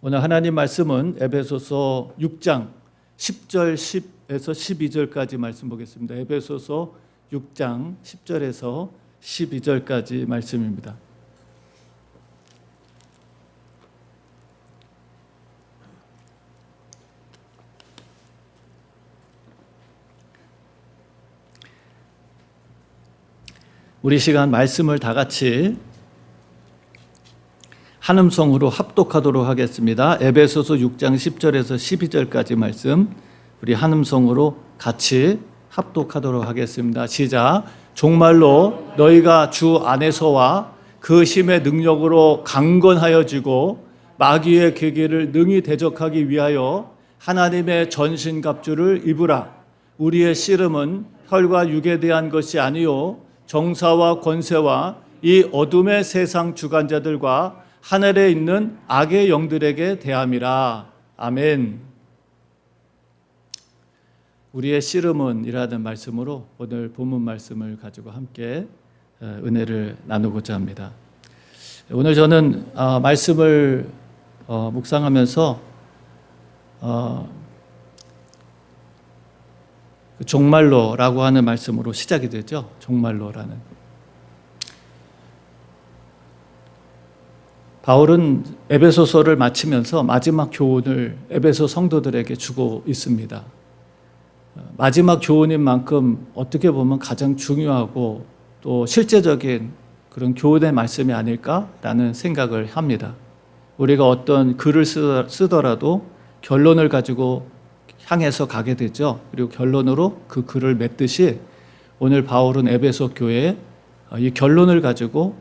오늘 하나님 말씀은 에베소서 6장 10절 10에서 12절까지 말씀 보겠습니다. 에베소서 6장 10절에서 12절까지 말씀입니다. 우리 시간 말씀을 다 같이 한 음성으로 합독하도록 하겠습니다. 에베소서 6장 10절에서 12절까지 말씀 우리 한 음성으로 같이 합독하도록 하겠습니다. 시작. 정말로 너희가 주 안에서와 그 힘의 능력으로 강건하여지고 마귀의 계계를 능히 대적하기 위하여 하나님의 전신갑주를 입으라. 우리의 씨름은 혈과 육에 대한 것이 아니요 정사와 권세와 이 어둠의 세상 주관자들과 하늘에 있는 악의 영들에게 대함이라. 아멘. 우리의 씨름은 이라는 말씀으로 오늘 본문 말씀을 가지고 함께 은혜를 나누고자 합니다. 오늘 저는 말씀을 묵상하면서 종말로라고 하는 말씀으로 시작이 되죠. 종말로라는. 바울은 에베소서를 마치면서 마지막 교훈을 에베소 성도들에게 주고 있습니다. 마지막 교훈인 만큼 어떻게 보면 가장 중요하고 또 실제적인 그런 교훈의 말씀이 아닐까라는 생각을 합니다. 우리가 어떤 글을 쓰더라도 결론을 가지고 향해서 가게 되죠. 그리고 결론으로 그 글을 맺듯이 오늘 바울은 에베소 교회에 이 결론을 가지고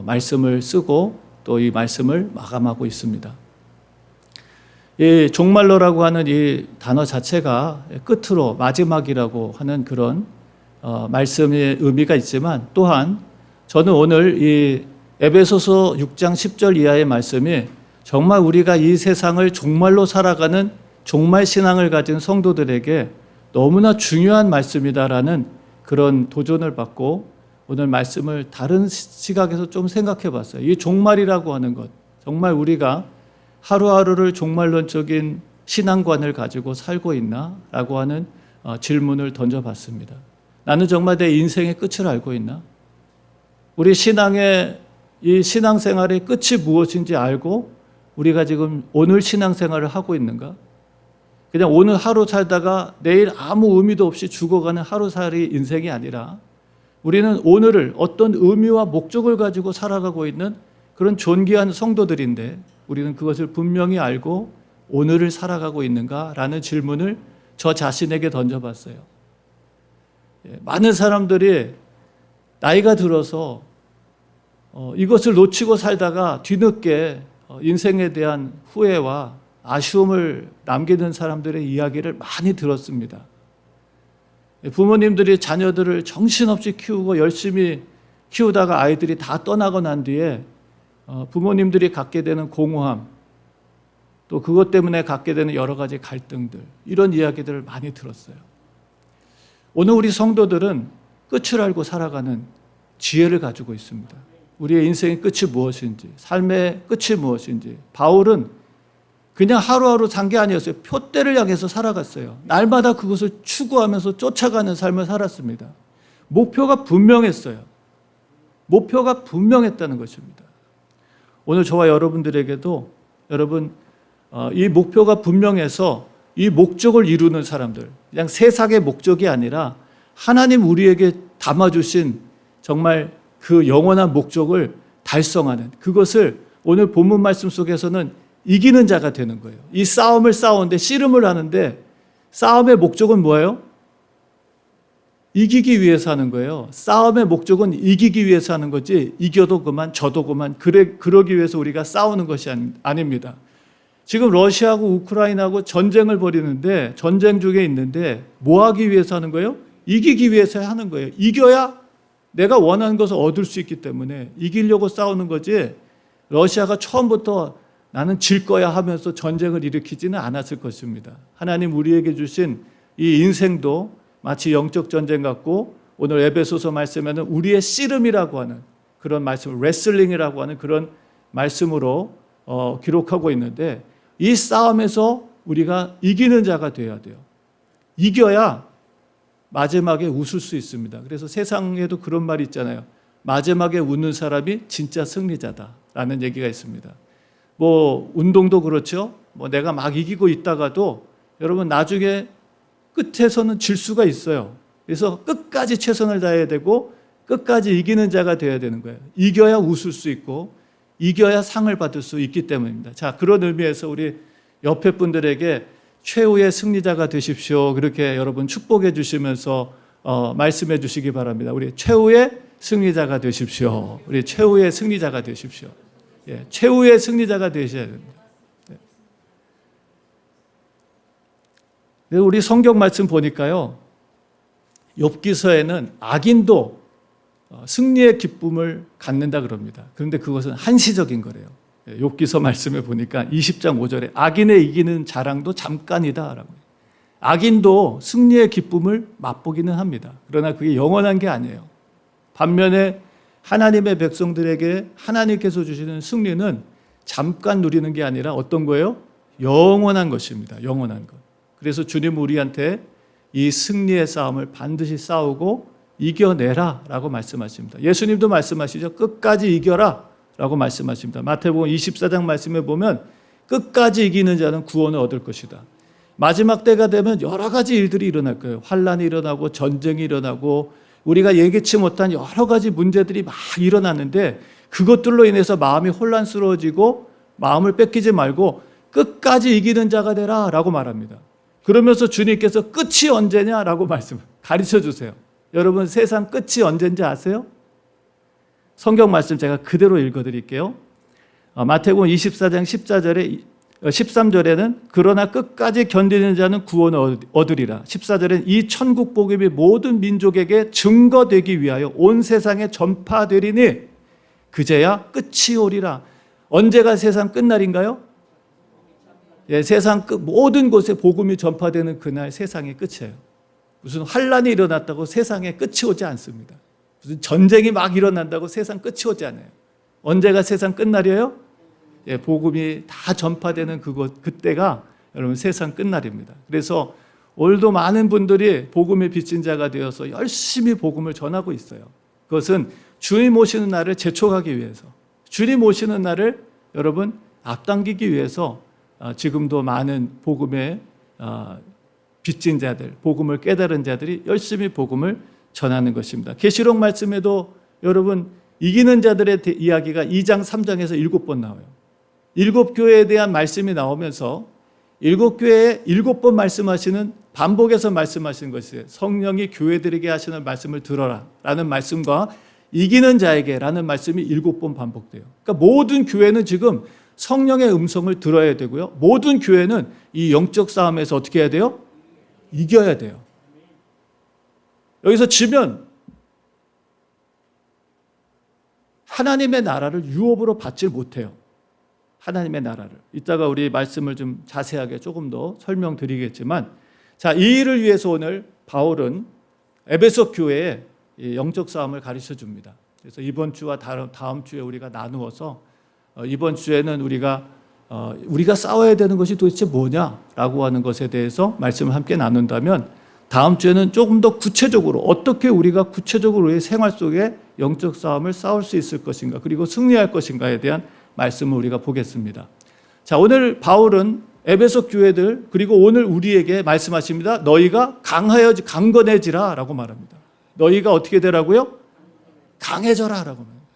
말씀을 쓰고 또 이 말씀을 마감하고 있습니다. 이 종말로라고 하는 이 단어 자체가 끝으로 마지막이라고 하는 그런 말씀의 의미가 있지만 또한 저는 오늘 이 에베소서 6장 10절 이하의 말씀이 정말 우리가 이 세상을 종말로 살아가는 종말 신앙을 가진 성도들에게 너무나 중요한 말씀이다라는 그런 도전을 받고 오늘 말씀을 다른 시각에서 좀 생각해 봤어요. 이 종말이라고 하는 것, 정말 우리가 하루하루를 종말론적인 신앙관을 가지고 살고 있나? 라고 하는 질문을 던져봤습니다. 나는 정말 내 인생의 끝을 알고 있나? 우리 신앙의 이 신앙생활의 끝이 무엇인지 알고 우리가 지금 오늘 신앙생활을 하고 있는가? 그냥 오늘 하루 살다가 내일 아무 의미도 없이 죽어가는 하루살이 인생이 아니라 우리는 오늘을 어떤 의미와 목적을 가지고 살아가고 있는 그런 존귀한 성도들인데 우리는 그것을 분명히 알고 오늘을 살아가고 있는가라는 질문을 저 자신에게 던져봤어요. 많은 사람들이 나이가 들어서 이것을 놓치고 살다가 뒤늦게 인생에 대한 후회와 아쉬움을 남기는 사람들의 이야기를 많이 들었습니다. 부모님들이 자녀들을 정신없이 키우고 열심히 키우다가 아이들이 다 떠나고 난 뒤에 부모님들이 갖게 되는 공허함, 또 그것 때문에 갖게 되는 여러 가지 갈등들, 이런 이야기들을 많이 들었어요. 오늘 우리 성도들은 끝을 알고 살아가는 지혜를 가지고 있습니다. 우리의 인생의 끝이 무엇인지, 삶의 끝이 무엇인지. 바울은 그냥 하루하루 산 게 아니었어요. 표대를 향해서 살아갔어요. 날마다 그것을 추구하면서 쫓아가는 삶을 살았습니다. 목표가 분명했어요. 목표가 분명했다는 것입니다. 오늘 저와 여러분들에게도 여러분 이 목표가 분명해서 이 목적을 이루는 사람들, 그냥 세상의 목적이 아니라 하나님 우리에게 담아주신 정말 그 영원한 목적을 달성하는 그것을 오늘 본문 말씀 속에서는 이기는 자가 되는 거예요. 이 싸움을 싸우는데 씨름을 하는데 싸움의 목적은 뭐예요? 이기기 위해서 하는 거예요. 싸움의 목적은 이기기 위해서 하는 거지 이겨도 그만 져도 그만 그러기 위해서 우리가 싸우는 것이 아닙니다. 지금 러시아하고 우크라이나하고 전쟁을 벌이는데 전쟁 중에 있는데 뭐 하기 위해서 하는 거예요? 이기기 위해서 하는 거예요. 이겨야 내가 원하는 것을 얻을 수 있기 때문에 이기려고 싸우는 거지 러시아가 처음부터 나는 질 거야 하면서 전쟁을 일으키지는 않았을 것입니다. 하나님 우리에게 주신 이 인생도 마치 영적 전쟁 같고 오늘 에베소서 말씀에는 우리의 씨름이라고 하는 그런 말씀, 레슬링이라고 하는 그런 말씀으로 기록하고 있는데 이 싸움에서 우리가 이기는 자가 되어야 돼요. 이겨야 마지막에 웃을 수 있습니다. 그래서 세상에도 그런 말이 있잖아요. 마지막에 웃는 사람이 진짜 승리자다라는 얘기가 있습니다. 뭐 운동도 그렇죠. 뭐 내가 막 이기고 있다가도 여러분 나중에 끝에서는 질 수가 있어요. 그래서 끝까지 최선을 다해야 되고 끝까지 이기는 자가 되어야 되는 거예요. 이겨야 웃을 수 있고 이겨야 상을 받을 수 있기 때문입니다. 자, 그런 의미에서 우리 옆에 분들에게 최후의 승리자가 되십시오. 그렇게 여러분 축복해 주시면서 말씀해 주시기 바랍니다. 우리 최후의 승리자가 되십시오. 우리 최후의 승리자가 되십시오. 예, 최후의 승리자가 되셔야 됩니다. 네. 우리 성경 말씀 보니까요. 욥기서에는 악인도 승리의 기쁨을 갖는다 그럽니다. 그런데 그것은 한시적인 거래요. 욥기서 말씀에 보니까 20장 5절에 악인의 이기는 자랑도 잠깐이다라고. 악인도 승리의 기쁨을 맛보기는 합니다. 그러나 그게 영원한 게 아니에요. 반면에 하나님의 백성들에게 하나님께서 주시는 승리는 잠깐 누리는 게 아니라 어떤 거예요? 영원한 것입니다. 영원한 것. 그래서 주님 우리한테 이 승리의 싸움을 반드시 싸우고 이겨내라 라고 말씀하십니다. 예수님도 말씀하시죠. 끝까지 이겨라 라고 말씀하십니다. 마태복음 24장 말씀에 보면 끝까지 이기는 자는 구원을 얻을 것이다. 마지막 때가 되면 여러 가지 일들이 일어날 거예요. 환란이 일어나고 전쟁이 일어나고 우리가 예기치 못한 여러 가지 문제들이 막 일어나는데 그것들로 인해서 마음이 혼란스러워지고 마음을 뺏기지 말고 끝까지 이기는 자가 되라 라고 말합니다. 그러면서 주님께서 끝이 언제냐라고 가르쳐 주세요. 여러분 세상 끝이 언제인지 아세요? 성경 말씀 제가 그대로 읽어드릴게요. 마태복음 24장 13절에는 그러나 끝까지 견디는 자는 구원을 얻으리라. 14절에는 이 천국 복음이 모든 민족에게 증거되기 위하여 온 세상에 전파되리니 그제야 끝이 오리라. 언제가 세상 끝날인가요? 예, 세상 끝 모든 곳에 복음이 전파되는 그날 세상의 끝이에요. 무슨 환란이 일어났다고 세상에 끝이 오지 않습니다. 무슨 전쟁이 막 일어난다고 세상 끝이 오지 않아요. 언제가 세상 끝날이에요? 예, 복음이 다 전파되는 그때가 여러분 세상 끝날입니다. 그래서 오늘도 많은 분들이 복음의 빚진 자가 되어서 열심히 복음을 전하고 있어요. 그것은 주님 오시는 날을 재촉하기 위해서, 주님 오시는 날을 여러분 앞당기기 위해서 지금도 많은 복음의 빚진 자들, 복음을 깨달은 자들이 열심히 복음을 전하는 것입니다. 계시록 말씀에도 여러분 이기는 자들의 이야기가 2장 3장에서 7번 나와요. 7교회에 대한 말씀이 나오면서 7교회에 7번 말씀하시는, 반복해서 말씀하시는 것이에요. 성령이 교회들에게 하시는 말씀을 들어라 라는 말씀과 이기는 자에게 라는 말씀이 7번 반복돼요. 그러니까 모든 교회는 지금 성령의 음성을 들어야 되고요. 모든 교회는 이 영적 싸움에서 어떻게 해야 돼요? 이겨야 돼요. 여기서 지면 하나님의 나라를 유업으로 받지 못해요. 하나님의 나라를. 이따가 우리 말씀을 좀 자세하게 조금 더 설명드리겠지만, 자, 이 일을 위해서 오늘 바울은 에베소 교회에 영적 싸움을 가르쳐 줍니다. 그래서 이번 주와 다음 주에 우리가 나누어서 이번 주에는 우리가 싸워야 되는 것이 도대체 뭐냐라고 하는 것에 대해서 말씀을 함께 나눈다면, 다음 주에는 조금 더 구체적으로 어떻게 우리가 구체적으로 우리의 생활 속에 영적 싸움을 싸울 수 있을 것인가, 그리고 승리할 것인가에 대한 말씀을 우리가 보겠습니다. 자, 오늘 바울은 에베소 교회들, 그리고 오늘 우리에게 말씀하십니다. 너희가 강건해지라 라고 말합니다. 너희가 어떻게 되라고요? 강해져라 라고 말합니다.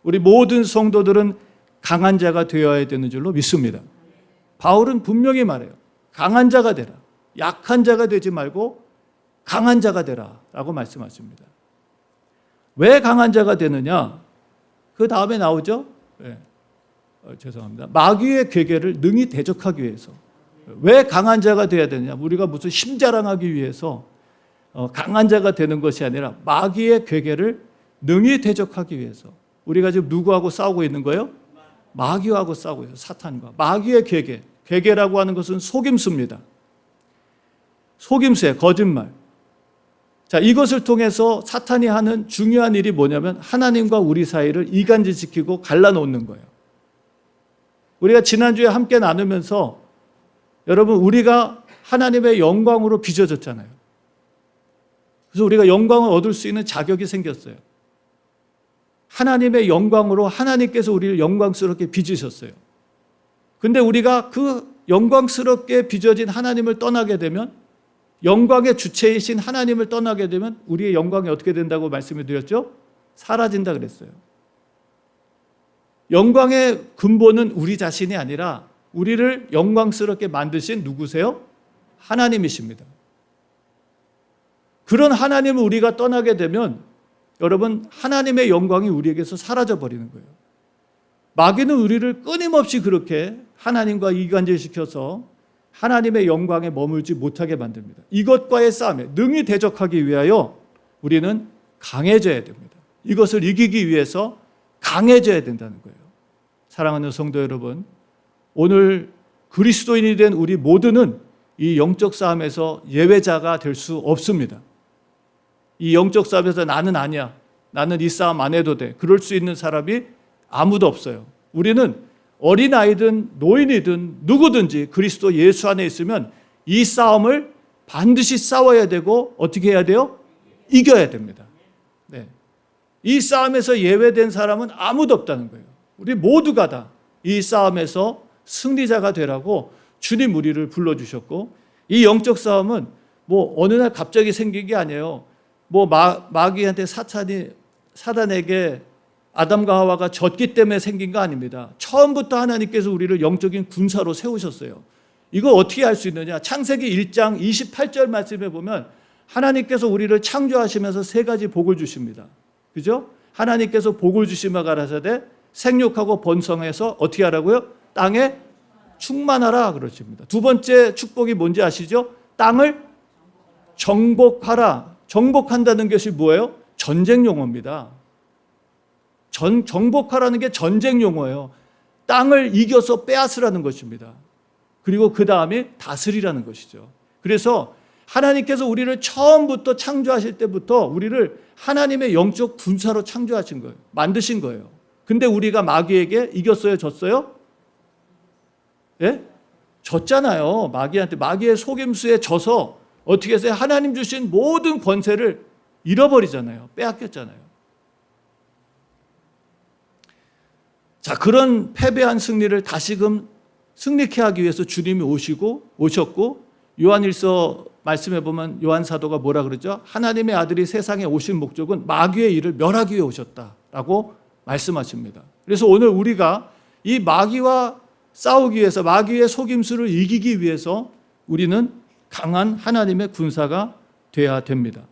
우리 모든 성도들은 강한 자가 되어야 되는 줄로 믿습니다. 바울은 분명히 말해요. 강한 자가 되라. 약한 자가 되지 말고 강한 자가 되라 라고 말씀하십니다. 왜 강한 자가 되느냐? 그 다음에 나오죠? 네. 죄송합니다. 마귀의 괴계를 능히 대적하기 위해서. 왜 강한 자가 되어야 되느냐? 우리가 무슨 힘자랑하기 위해서 강한 자가 되는 것이 아니라 마귀의 괴계를 능히 대적하기 위해서. 우리가 지금 누구하고 싸우고 있는 거예요? 마귀하고 싸우고 있어요. 사탄과. 마귀의 괴계. 괴계라고 하는 것은 속임수입니다. 속임수예요. 거짓말. 자, 이것을 통해서 사탄이 하는 중요한 일이 뭐냐면 하나님과 우리 사이를 이간질시키고 갈라놓는 거예요. 우리가 지난주에 함께 나누면서 여러분 우리가 하나님의 영광으로 빚어졌잖아요. 그래서 우리가 영광을 얻을 수 있는 자격이 생겼어요. 하나님의 영광으로 하나님께서 우리를 영광스럽게 빚으셨어요. 근데 우리가 그 영광스럽게 빚어진 하나님을 떠나게 되면, 영광의 주체이신 하나님을 떠나게 되면 우리의 영광이 어떻게 된다고 말씀을 드렸죠? 사라진다 그랬어요. 영광의 근본은 우리 자신이 아니라 우리를 영광스럽게 만드신 누구세요? 하나님이십니다. 그런 하나님을 우리가 떠나게 되면 여러분 하나님의 영광이 우리에게서 사라져 버리는 거예요. 마귀는 우리를 끊임없이 그렇게 하나님과 이간질시켜서 하나님의 영광에 머물지 못하게 만듭니다. 이것과의 싸움에 능히 대적하기 위하여 우리는 강해져야 됩니다. 이것을 이기기 위해서 강해져야 된다는 거예요. 사랑하는 성도 여러분, 오늘 그리스도인이 된 우리 모두는 이 영적 싸움에서 예외자가 될 수 없습니다. 이 영적 싸움에서 나는 아니야, 나는 이 싸움 안 해도 돼, 그럴 수 있는 사람이 아무도 없어요. 우리는 어린아이든 노인이든 누구든지 그리스도 예수 안에 있으면 이 싸움을 반드시 싸워야 되고 어떻게 해야 돼요? 이겨야 됩니다. 네. 이 싸움에서 예외된 사람은 아무도 없다는 거예요. 우리 모두가 다 이 싸움에서 승리자가 되라고 주님 우리를 불러주셨고, 이 영적 싸움은 뭐 어느 날 갑자기 생긴 게 아니에요. 뭐 마귀한테 사단에게 아담과 하와가 졌기 때문에 생긴 거 아닙니다. 처음부터 하나님께서 우리를 영적인 군사로 세우셨어요. 이거 어떻게 알 수 있느냐? 창세기 1장 28절 말씀에 보면 하나님께서 우리를 창조하시면서 세 가지 복을 주십니다. 그죠? 하나님께서 복을 주시며 가라사대 생육하고 번성해서 어떻게 하라고요? 땅에 충만하라 그러십니다. 두 번째 축복이 뭔지 아시죠? 땅을 정복하라. 정복한다는 것이 뭐예요? 전쟁 용어입니다. 정복하라는 게 전쟁 용어예요. 땅을 이겨서 빼앗으라는 것입니다. 그리고 그 다음에 다스리라는 것이죠. 그래서 하나님께서 우리를 처음부터 창조하실 때부터 우리를 하나님의 영적 군사로 창조하신 거예요. 만드신 거예요. 근데 우리가 마귀에게 이겼어요? 졌어요? 예? 졌잖아요. 마귀한테. 마귀의 속임수에 져서 어떻게 해서 하나님 주신 모든 권세를 잃어버리잖아요. 빼앗겼잖아요. 자, 그런 패배한 승리를 다시금 승리케 하기 위해서 주님이 오셨고, 요한일서 말씀해 보면 요한 사도가 뭐라 그러죠? 하나님의 아들이 세상에 오신 목적은 마귀의 일을 멸하기 위해 오셨다라고 말씀하십니다. 그래서 오늘 우리가 이 마귀와 싸우기 위해서, 마귀의 속임수를 이기기 위해서 우리는 강한 하나님의 군사가 되어야 됩니다.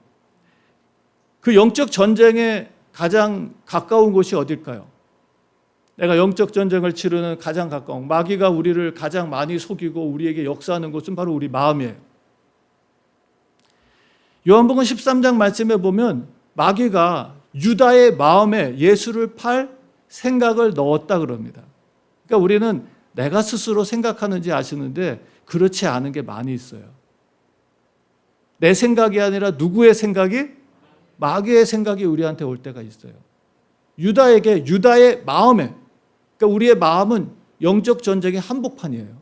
그 영적 전쟁에 가장 가까운 곳이 어딜까요? 내가 영적 전쟁을 치르는 가장 가까운, 마귀가 우리를 가장 많이 속이고 우리에게 역사하는 곳은 바로 우리 마음이에요. 요한복음 13장 말씀에 보면 마귀가 유다의 마음에 예수를 팔 생각을 넣었다 그럽니다. 그러니까 우리는 내가 스스로 생각하는지 아시는데 그렇지 않은 게 많이 있어요. 내 생각이 아니라 누구의 생각이? 마귀의 생각이 우리한테 올 때가 있어요. 유다의 마음에, 그러니까 우리의 마음은 영적 전쟁의 한복판이에요.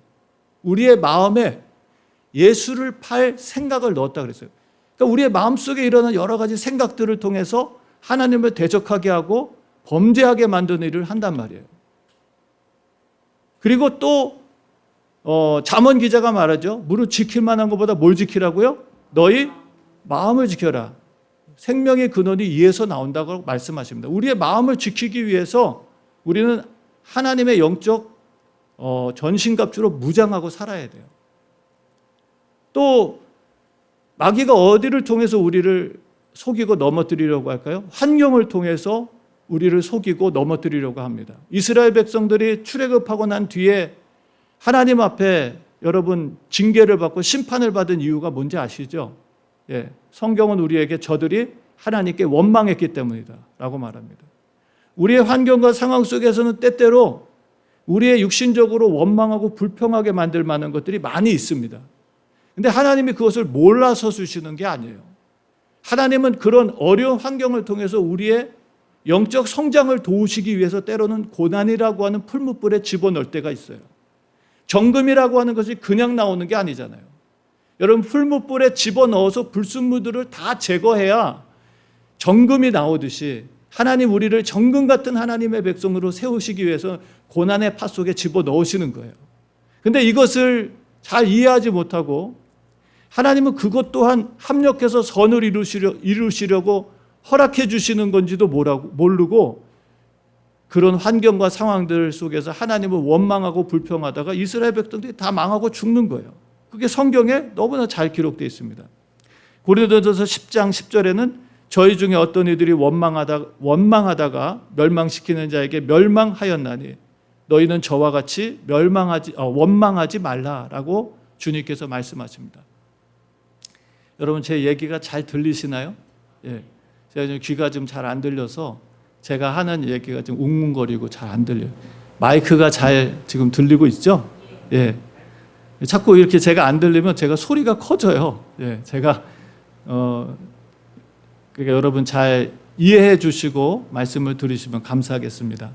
우리의 마음에 예수를 팔 생각을 넣었다 그랬어요. 그러니까 우리의 마음속에 일어나는 여러 가지 생각들을 통해서 하나님을 대적하게 하고 범죄하게 만드는 일을 한단 말이에요. 그리고 또 잠언 기자가 말하죠. 무릇 지킬 만한 것보다 뭘 지키라고요? 너희 마음을 지켜라. 생명의 근원이 이에서 나온다고 말씀하십니다. 우리의 마음을 지키기 위해서 우리는 하나님의 영적 전신갑주로 무장하고 살아야 돼요. 또 마귀가 어디를 통해서 우리를 속이고 넘어뜨리려고 할까요? 환경을 통해서 우리를 속이고 넘어뜨리려고 합니다. 이스라엘 백성들이 출애굽하고 난 뒤에 하나님 앞에 여러분 징계를 받고 심판을 받은 이유가 뭔지 아시죠? 예, 성경은 우리에게 저들이 하나님께 원망했기 때문이다 라고 말합니다. 우리의 환경과 상황 속에서는 때때로 우리의 육신적으로 원망하고 불평하게 만들 만한 것들이 많이 있습니다. 근데 하나님이 그것을 몰라서 주시는 게 아니에요. 하나님은 그런 어려운 환경을 통해서 우리의 영적 성장을 도우시기 위해서 때로는 고난이라고 하는 풀무불에 집어넣을 때가 있어요. 정금이라고 하는 것이 그냥 나오는 게 아니잖아요. 여러분, 풀무불에 집어넣어서 불순물들을 다 제거해야 정금이 나오듯이 하나님 우리를 정금 같은 하나님의 백성으로 세우시기 위해서 고난의 파 속에 집어넣으시는 거예요. 근데 이것을 잘 이해하지 못하고 하나님은 그것 또한 합력해서 선을 이루시려고 허락해 주시는 건지도 모르고 그런 환경과 상황들 속에서 하나님을 원망하고 불평하다가 이스라엘 백성들이 다 망하고 죽는 거예요. 그게 성경에 너무나 잘 기록되어 있습니다. 고린도전서 10장 10절에는 저희 중에 어떤 이들이 원망하다가 멸망시키는 자에게 멸망하였나니 너희는 저와 같이 원망하지 말라라고 주님께서 말씀하십니다. 여러분, 제 얘기가 잘 들리시나요? 예. 제가 좀 귀가 좀 잘 안 들려서 제가 하는 얘기가 좀 웅웅거리고 잘 안 들려요. 마이크가 잘 지금 들리고 있죠? 예. 자꾸 이렇게 제가 안 들리면 제가 소리가 커져요. 예. 제가 그러니까 여러분 잘 이해해 주시고 말씀을 들으시면 감사하겠습니다.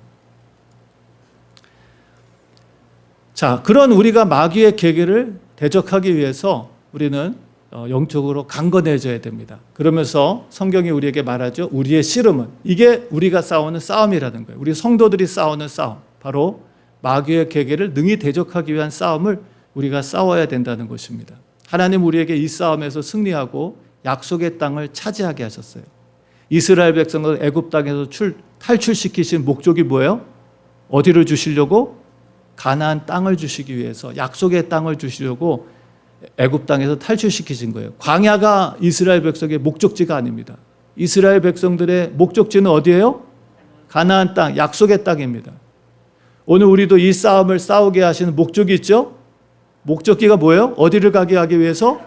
자, 그런 우리가 마귀의 계계를 대적하기 위해서 우리는 영적으로 강건해져야 됩니다. 그러면서 성경이 우리에게 말하죠. 우리의 씨름은, 이게 우리가 싸우는 싸움이라는 거예요. 우리 성도들이 싸우는 싸움, 바로 마귀의 계계를 능히 대적하기 위한 싸움을 우리가 싸워야 된다는 것입니다. 하나님 우리에게 이 싸움에서 승리하고 약속의 땅을 차지하게 하셨어요. 이스라엘 백성을 애굽 땅에서 탈출시키신 목적이 뭐예요? 어디를 주시려고? 가나안 땅을 주시기 위해서, 약속의 땅을 주시려고 애굽 땅에서 탈출시키신 거예요. 광야가 이스라엘 백성의 목적지가 아닙니다. 이스라엘 백성들의 목적지는 어디예요? 가나안 땅, 약속의 땅입니다. 오늘 우리도 이 싸움을 싸우게 하시는 목적이 있죠? 목적지가 뭐예요? 어디를 가게 하기 위해서?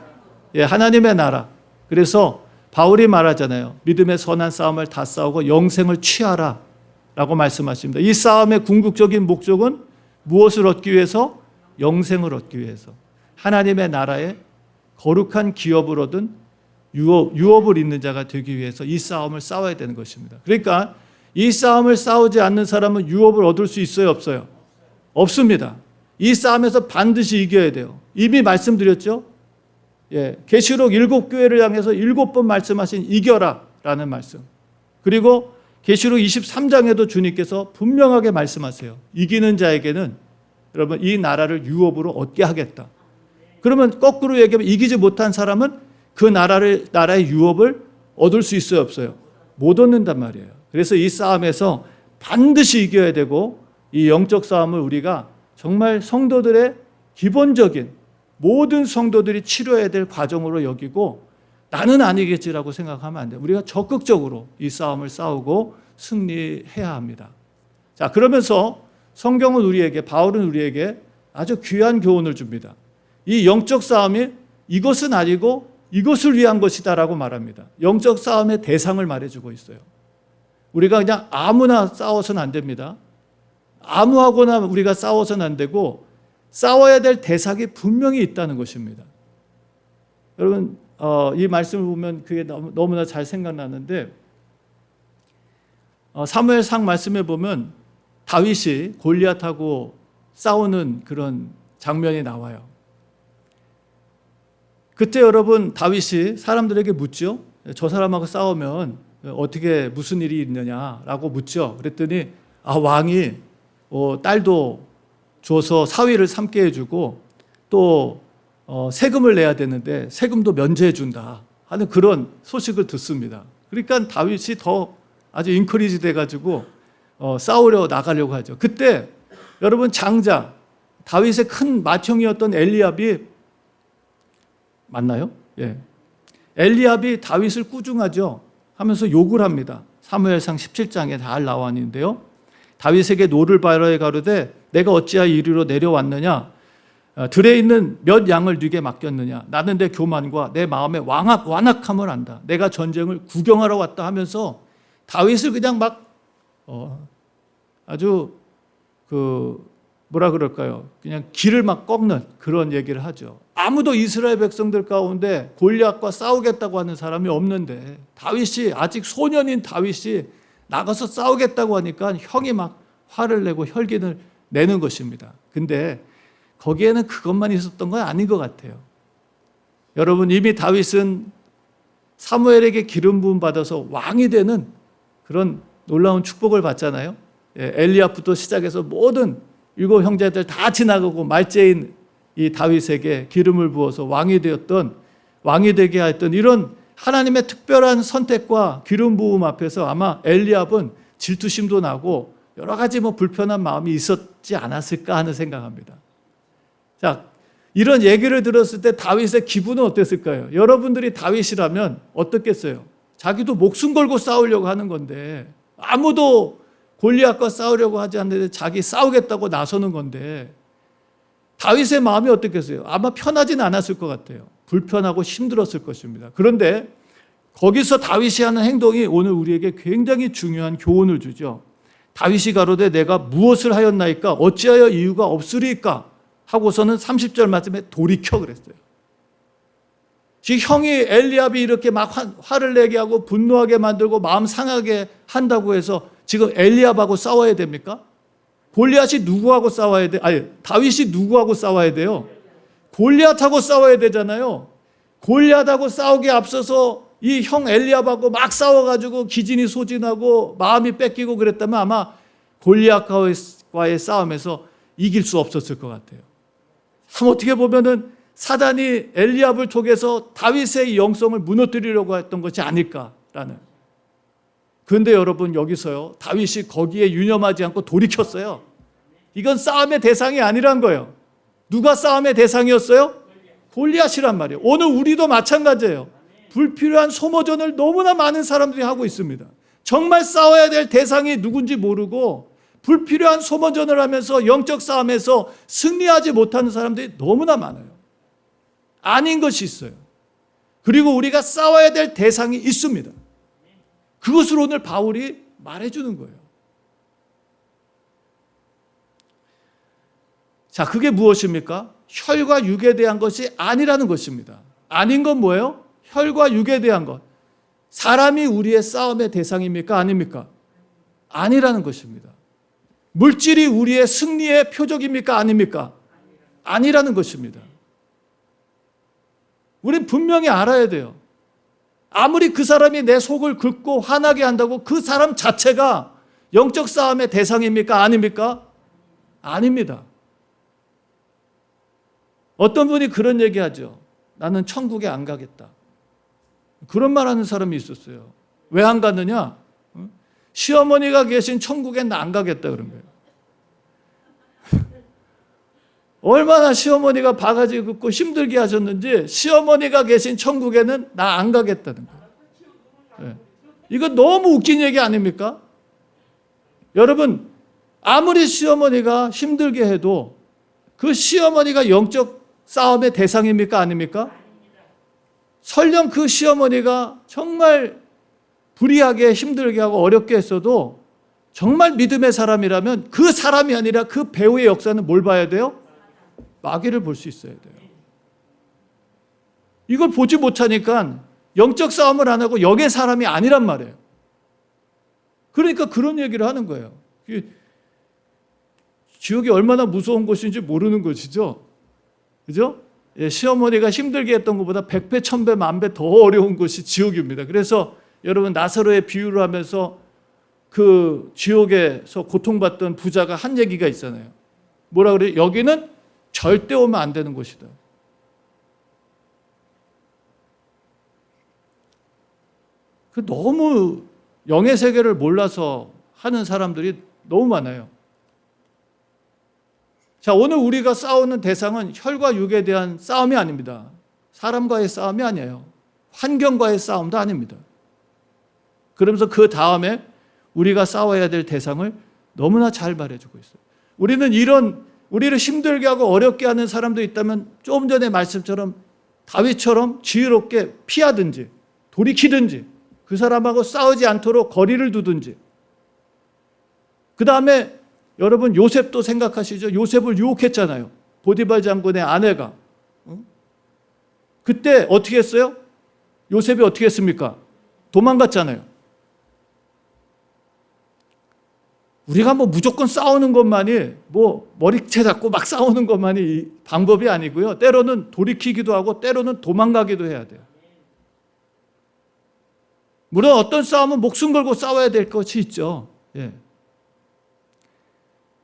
예, 하나님의 나라. 그래서 바울이 말하잖아요. 믿음의 선한 싸움을 다 싸우고 영생을 취하라 라고 말씀하십니다. 이 싸움의 궁극적인 목적은 무엇을 얻기 위해서? 영생을 얻기 위해서. 하나님의 나라에 거룩한 기업을 얻은 유업을 잇는 자가 되기 위해서 이 싸움을 싸워야 되는 것입니다. 그러니까 이 싸움을 싸우지 않는 사람은 유업을 얻을 수 있어요, 없어요? 없습니다. 이 싸움에서 반드시 이겨야 돼요. 이미 말씀드렸죠? 예, 계시록 7교회를 향해서 7번 말씀하신 이겨라 라는 말씀. 그리고 계시록 23장에도 주님께서 분명하게 말씀하세요. 이기는 자에게는 여러분 이 나라를 유업으로 얻게 하겠다. 그러면 거꾸로 얘기하면 이기지 못한 사람은 그 나라의 유업을 얻을 수 있어요, 없어요? 못 얻는단 말이에요. 그래서 이 싸움에서 반드시 이겨야 되고 이 영적 싸움을 우리가 정말 성도들의 기본적인 모든 성도들이 치료해야 될 과정으로 여기고 나는 아니겠지라고 생각하면 안 돼요. 우리가 적극적으로 이 싸움을 싸우고 승리해야 합니다. 자, 그러면서 성경은 바울은 우리에게 아주 귀한 교훈을 줍니다. 이 영적 싸움이 이것은 아니고 이것을 위한 것이다라고 말합니다. 영적 싸움의 대상을 말해주고 있어요. 우리가 그냥 아무나 싸워서는 안 됩니다. 아무하고나 우리가 싸워서는 안 되고 싸워야 될 대상이 분명히 있다는 것입니다. 여러분 이 말씀을 보면 그게 너무나 잘 생각나는데 사무엘상 말씀에 보면 다윗이 골리앗하고 싸우는 그런 장면이 나와요. 그때 여러분 다윗이 사람들에게 묻죠. 저 사람하고 싸우면 어떻게 무슨 일이 있느냐라고 묻죠. 그랬더니 왕이 딸도 줘서 사위를 삼게 해주고 또 세금을 내야 되는데 세금도 면제해 준다 하는 그런 소식을 듣습니다. 그러니까 다윗이 더 아주 인커리지 돼가지고 싸우려 나가려고 하죠. 그때 여러분 장자 다윗의 큰 맏형이었던 엘리압이 맞나요? 예. 엘리압이 다윗을 꾸중하죠. 하면서 욕을 합니다. 사무엘상 17장에 잘 나와 있는데요. 다윗에게 노를 바라에 가로되 내가 어찌하여 이리로 내려왔느냐? 들에 있는 몇 양을 네게 맡겼느냐? 나는 내 교만과 내 마음의 완악함을 안다. 내가 전쟁을 구경하러 왔다 하면서 다윗을 그냥 막 아주 뭐라 그럴까요? 그냥 길을 막 꺾는 그런 얘기를 하죠. 아무도 이스라엘 백성들 가운데 골리앗과 싸우겠다고 하는 사람이 없는데 다윗이 아직 소년인 다윗이 나가서 싸우겠다고 하니까 형이 막 화를 내고 혈기를 내는 것입니다. 근데 거기에는 그것만 있었던 건 아닌 것 같아요. 여러분, 이미 다윗은 사무엘에게 기름 부음 받아서 왕이 되는 그런 놀라운 축복을 받잖아요. 엘리압부터 시작해서 모든 7 형제들 다 지나가고 말째인 이 다윗에게 기름을 부어서 왕이 되게 하였던 이런 하나님의 특별한 선택과 기름 부음 앞에서 아마 엘리압은 질투심도 나고 여러 가지 불편한 마음이 있었지 않았을까 하는 생각합니다. 자, 이런 얘기를 들었을 때 다윗의 기분은 어땠을까요? 여러분들이 다윗이라면 어떻겠어요? 자기도 목숨 걸고 싸우려고 하는 건데, 아무도 골리앗과 싸우려고 하지 않는데 자기 싸우겠다고 나서는 건데, 다윗의 마음이 어떻겠어요? 아마 편하지는 않았을 것 같아요. 불편하고 힘들었을 것입니다. 그런데 거기서 다윗이 하는 행동이 오늘 우리에게 굉장히 중요한 교훈을 주죠. 다윗이 가로되 내가 무엇을 하였나이까? 어찌하여 이유가 없으리까? 하고서는 30절 말씀에 돌이켜 그랬어요. 지금 형이 엘리압이 이렇게 막 화를 내게 하고 분노하게 만들고 마음 상하게 한다고 해서 지금 엘리압하고 싸워야 됩니까? 골리앗이 누구하고 싸워야 돼? 아니, 다윗이 누구하고 싸워야 돼요? 골리앗하고 싸워야 되잖아요. 골리앗하고 싸우기에 앞서서 이 형 엘리압하고 막 싸워가지고 기진이 소진하고 마음이 뺏기고 그랬다면 아마 골리앗과의 싸움에서 이길 수 없었을 것 같아요. 참 어떻게 보면은 사단이 엘리압을 통해서 다윗의 영성을 무너뜨리려고 했던 것이 아닐까라는. 그런데 여러분, 여기서요, 다윗이 거기에 유념하지 않고 돌이켰어요. 이건 싸움의 대상이 아니란 거예요. 누가 싸움의 대상이었어요? 골리앗이란 말이에요. 오늘 우리도 마찬가지예요. 불필요한 소모전을 너무나 많은 사람들이 하고 있습니다. 정말 싸워야 될 대상이 누군지 모르고 불필요한 소모전을 하면서 영적 싸움에서 승리하지 못하는 사람들이 너무나 많아요. 아닌 것이 있어요. 그리고 우리가 싸워야 될 대상이 있습니다. 그것을 오늘 바울이 말해주는 거예요. 자, 그게 무엇입니까? 혈과 육에 대한 것이 아니라는 것입니다. 아닌 건 뭐예요? 혈과 육에 대한 것. 사람이 우리의 싸움의 대상입니까? 아닙니까? 아니라는 것입니다. 물질이 우리의 승리의 표적입니까? 아닙니까? 아니라는 것입니다. 우린 분명히 알아야 돼요. 아무리 그 사람이 내 속을 긁고 화나게 한다고 그 사람 자체가 영적 싸움의 대상입니까? 아닙니까? 아닙니다. 어떤 분이 그런 얘기하죠. 나는 천국에 안 가겠다. 그런 말 하는 사람이 있었어요. 왜 안 가느냐? 시어머니가 계신 천국엔 나 안 가겠다 그런 거예요. 얼마나 시어머니가 바가지 긋고 힘들게 하셨는지 시어머니가 계신 천국에는 나 안 가겠다는 거예요. 네. 이거 너무 웃긴 얘기 아닙니까? 여러분, 아무리 시어머니가 힘들게 해도 그 시어머니가 영적 싸움의 대상입니까? 아닙니까? 설령 그 시어머니가 정말 불의하게 힘들게 하고 어렵게 했어도 정말 믿음의 사람이라면 그 사람이 아니라 그 배우의 역사는 뭘 봐야 돼요? 마귀를 볼 수 있어야 돼요. 이걸 보지 못하니까 영적 싸움을 안 하고 영의 사람이 아니란 말이에요. 그러니까 그런 얘기를 하는 거예요. 지옥이 얼마나 무서운 곳인지 모르는 것이죠. 그죠? 예, 시어머니가 힘들게 했던 것보다 100배, 1000배, 10,000배 더 어려운 것이 지옥입니다. 그래서 여러분, 나사로의 비유를 하면서 그 지옥에서 고통받던 부자가 한 얘기가 있잖아요. 뭐라 그래요? 여기는 절대 오면 안 되는 곳이다. 그 너무 영의 세계를 몰라서 하는 사람들이 너무 많아요. 자, 오늘 우리가 싸우는 대상은 혈과 육에 대한 싸움이 아닙니다. 사람과의 싸움이 아니에요. 환경과의 싸움도 아닙니다. 그러면서 그 다음에 우리가 싸워야 될 대상을 너무나 잘 말해주고 있어요. 우리를 힘들게 하고 어렵게 하는 사람도 있다면 조금 전에 말씀처럼 다윗처럼 지혜롭게 피하든지 돌이키든지 그 사람하고 싸우지 않도록 거리를 두든지. 그 다음에 여러분, 요셉도 생각하시죠? 요셉을 유혹했잖아요. 보디발 장군의 아내가. 그때 어떻게 했어요? 요셉이 어떻게 했습니까? 도망갔잖아요. 우리가 뭐 무조건 싸우는 것만이 뭐 머리채 잡고 막 싸우는 것만이 방법이 아니고요. 때로는 돌이키기도 하고 때로는 도망가기도 해야 돼요. 물론 어떤 싸움은 목숨 걸고 싸워야 될 것이 있죠. 예.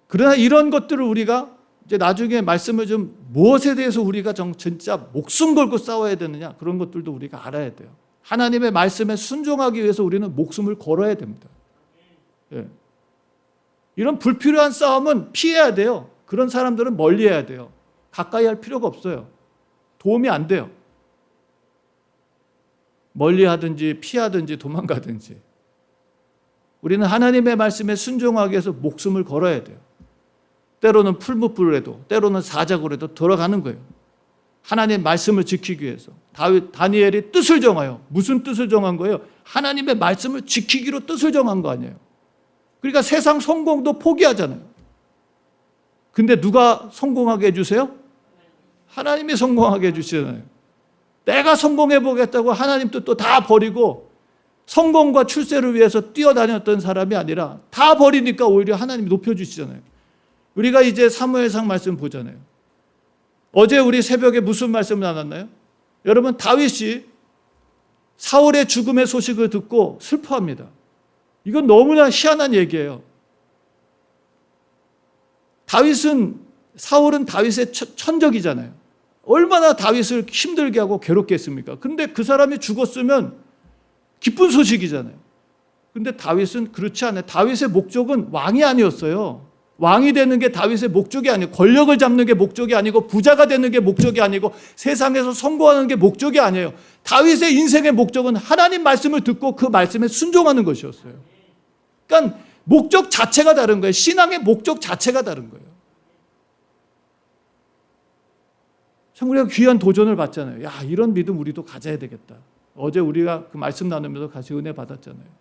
그러나 이런 것들을 우리가 이제 나중에 말씀을 좀 무엇에 대해서 우리가 진짜 목숨 걸고 싸워야 되느냐 그런 것들도 우리가 알아야 돼요. 하나님의 말씀에 순종하기 위해서 우리는 목숨을 걸어야 됩니다. 예. 이런 불필요한 싸움은 피해야 돼요. 그런 사람들은 멀리해야 돼요. 가까이 할 필요가 없어요. 도움이 안 돼요. 멀리하든지 피하든지 도망가든지. 우리는 하나님의 말씀에 순종하기 위해서 목숨을 걸어야 돼요. 때로는 풀무불에도 때로는 사자굴에도 들어가는 거예요. 하나님의 말씀을 지키기 위해서. 다니엘이 뜻을 정하여. 무슨 뜻을 정한 거예요? 하나님의 말씀을 지키기로 뜻을 정한 거 아니에요. 그러니까 세상 성공도 포기하잖아요. 근데 누가 성공하게 해주세요? 하나님이 성공하게 해주시잖아요. 내가 성공해 보겠다고 하나님 뜻도 다 버리고 성공과 출세를 위해서 뛰어다녔던 사람이 아니라 다 버리니까 오히려 하나님이 높여주시잖아요. 우리가 이제 사무엘상 말씀 보잖아요. 어제 우리 새벽에 무슨 말씀 나눴나요? 여러분, 다윗이 사울의 죽음의 소식을 듣고 슬퍼합니다. 이건 너무나 희한한 얘기예요. 사울은 다윗의 천적이잖아요. 얼마나 다윗을 힘들게 하고 괴롭게 했습니까? 근데 그 사람이 죽었으면 기쁜 소식이잖아요. 근데 다윗은 그렇지 않아요. 다윗의 목적은 왕이 아니었어요. 왕이 되는 게 다윗의 목적이 아니고, 권력을 잡는 게 목적이 아니고, 부자가 되는 게 목적이 아니고, 세상에서 성공하는 게 목적이 아니에요. 다윗의 인생의 목적은 하나님 말씀을 듣고 그 말씀에 순종하는 것이었어요. 그러니까 목적 자체가 다른 거예요. 신앙의 목적 자체가 다른 거예요. 참 우리가 귀한 도전을 받잖아요. 야, 이런 믿음 우리도 가져야 되겠다. 어제 우리가 그 말씀 나누면서 같이 은혜 받았잖아요.